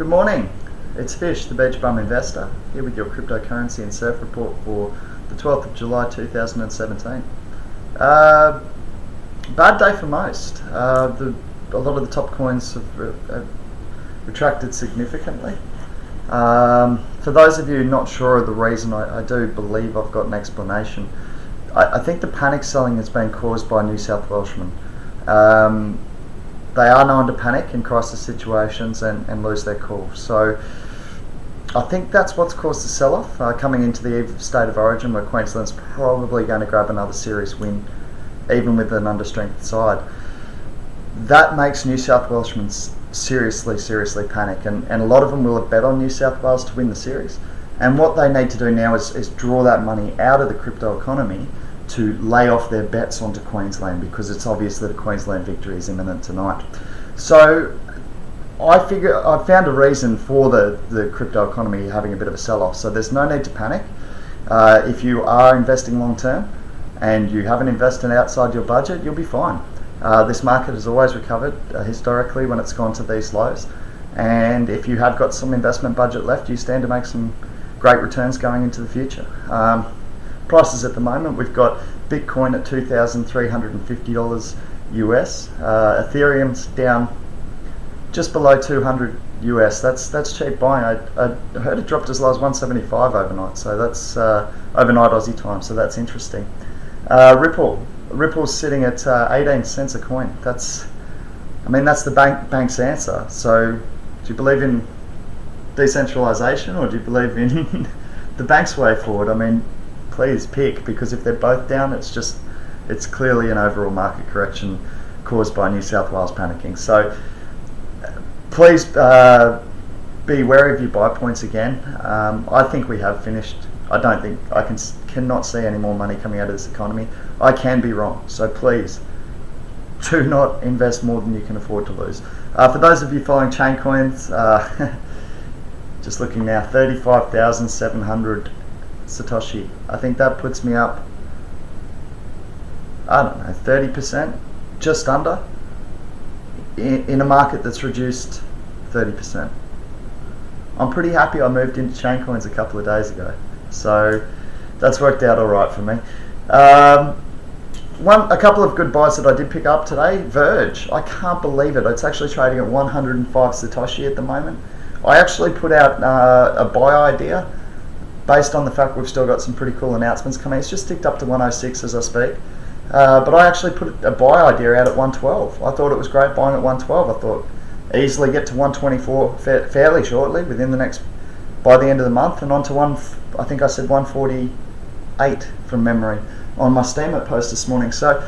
Good morning, it's Fish, the Beach Bum Investor, here with your cryptocurrency and surf report for the 12th of July 2017. Bad day for most. A lot of the top coins have retracted significantly. For those of you not sure of the reason, I do believe I've got an explanation. I think the panic selling has been caused by New South Welshmen. They are known to panic in crisis situations and lose their cool. So I think that's what's caused the sell-off coming into the eve of State of Origin, where Queensland's probably going to grab another serious win, even with an understrength side. That makes New South Welshmen seriously panic, and a lot of them will have bet on New South Wales to win the series. And what they need to do now is draw that money out of the crypto economy to lay off their bets onto Queensland, because it's obvious that a Queensland victory is imminent tonight. So I found a reason for the crypto economy having a bit of a sell-off. So there's no need to panic. If you are investing long term and you haven't invested outside your budget, you'll be fine. This market has always recovered historically when it's gone to these lows, and if you have got some investment budget left, you stand to make some great returns going into the future. Prices at the moment, we've got Bitcoin at $2,350 US, Ethereum's down just below 200 US. That's cheap buying. I heard it dropped as low as 175 overnight, so that's overnight Aussie time, so that's interesting. Ripple's sitting at 18 cents a coin. That's the bank's answer. So do you believe in decentralization, or do you believe in the bank's way forward? I mean, please pick, because if they're both down, it's clearly an overall market correction caused by New South Wales panicking. So please be wary of your buy points again. I think we have finished. I cannot see any more money coming out of this economy. I can be wrong, so please do not invest more than you can afford to lose. For those of you following ChainCoins, just looking now, 35,700 Satoshi. I think that puts me up, I don't know, 30%, just under, in a market that's reduced 30%. I'm pretty happy I moved into ChainCoins a couple of days ago, so that's worked out alright for me. A couple of good buys that I did pick up today. Verge, I can't believe it. It's actually trading at 105 Satoshi at the moment. I actually put out a buy idea based on the fact we've still got some pretty cool announcements coming. It's just ticked up to 106 as I speak. But I actually put a buy idea out at 112. I thought it was great buying at 112. I thought easily get to 124 fairly shortly, by the end of the month, and on to I think I said 148 from memory on my Steemit post this morning. So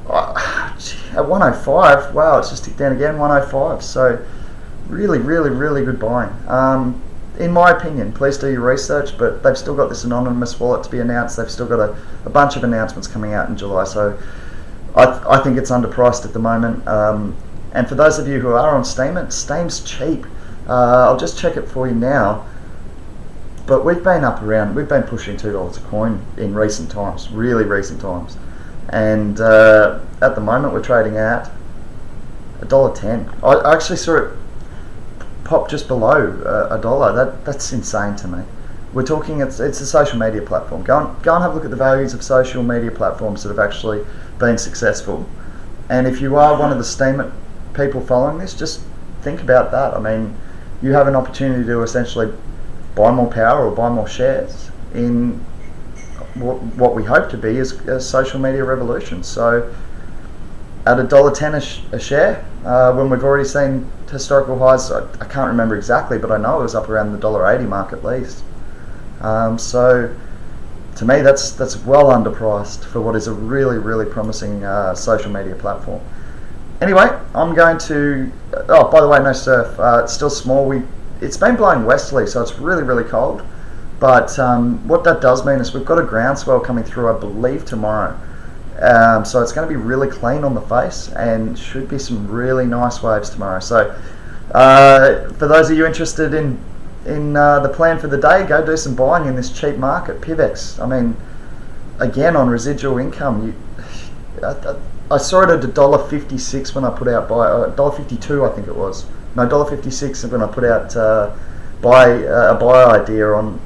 at 105, wow, it's just ticked down again, 105. So really good buying. In my opinion, please do your research, but they've still got this anonymous wallet to be announced. They've still got a bunch of announcements coming out in July, so I think it's underpriced at the moment. And for those of you who are on Steem's cheap. I'll just check it for you now. But we've been pushing $2 a coin in recent times, really recent times. And at the moment we're trading at $1.10. I actually saw it pop just below $1. That's insane to me. We're talking, it's a social media platform. Go and have a look at the values of social media platforms that have actually been successful. And if you are one of the Steemit people following this, just think about that. I mean, you have an opportunity to essentially buy more power or buy more shares in what we hope to be a social media revolution. So at $1.10 a share, when we've already seen historical highs, I can't remember exactly, but I know it was up around the $1.80 mark at least. So to me, that's well underpriced for what is a really promising social media platform. Anyway, I'm going to. Oh, by the way, no surf. It's still small. It's been blowing westerly, so it's really cold. But what that does mean is we've got a groundswell coming through, I believe, tomorrow. So it's going to be really clean on the face, and should be some really nice waves tomorrow. So for those of you interested in the plan for the day, go do some buying in this cheap market. Pivx, I mean, again on residual income, I saw it at $1.56 when I put out buy, $1.52 I think it was. no, $1.56 when I put out a buy idea on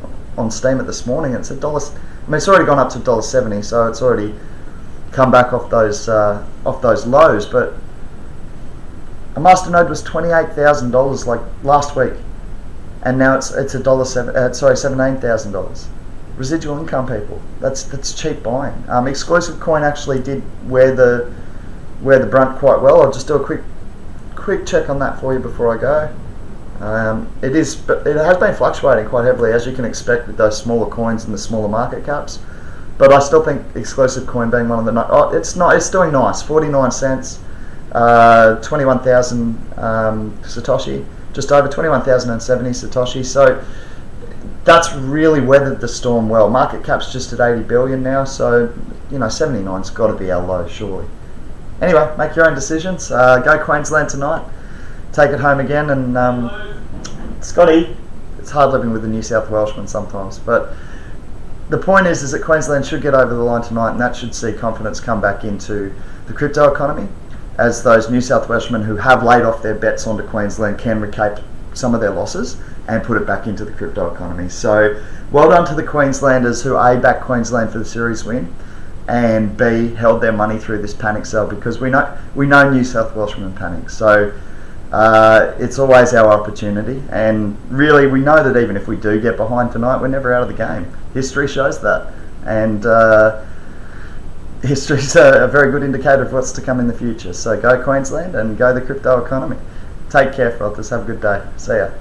Steam this morning. It's $1. I mean, it's already gone up to $1.70, so it's already come back off those lows. But a masternode was $28,000 like last week, and now it's $17,000. Residual income, people. That's cheap buying. ExclusiveCoin actually did wear the brunt quite well. I'll just do a quick check on that for you before I go. It has been fluctuating quite heavily, as you can expect with those smaller coins and the smaller market caps. But I still think ExclusiveCoin being one of the it's doing nice. 49 cents, 21,000 Satoshi, just over 21,070 Satoshi. So that's really weathered the storm well. Market cap's just at 80 billion now, so 79's got to be our low, surely. Anyway, make your own decisions. Go Queensland tonight. Take it home again, and Scotty, it's hard living with the New South Welshmen sometimes, but the point is that Queensland should get over the line tonight, and that should see confidence come back into the crypto economy, as those New South Welshmen who have laid off their bets onto Queensland can recoup some of their losses and put it back into the crypto economy. So well done to the Queenslanders who A, backed Queensland for the series win, and B, held their money through this panic sell, because we know New South Welshmen panic. So it's always our opportunity, and really we know that even if we do get behind tonight, we're never out of the game. History shows that, and history's a very good indicator of what's to come in the future. So go Queensland and go the crypto economy. Take care, brothers. Have a good day. See ya.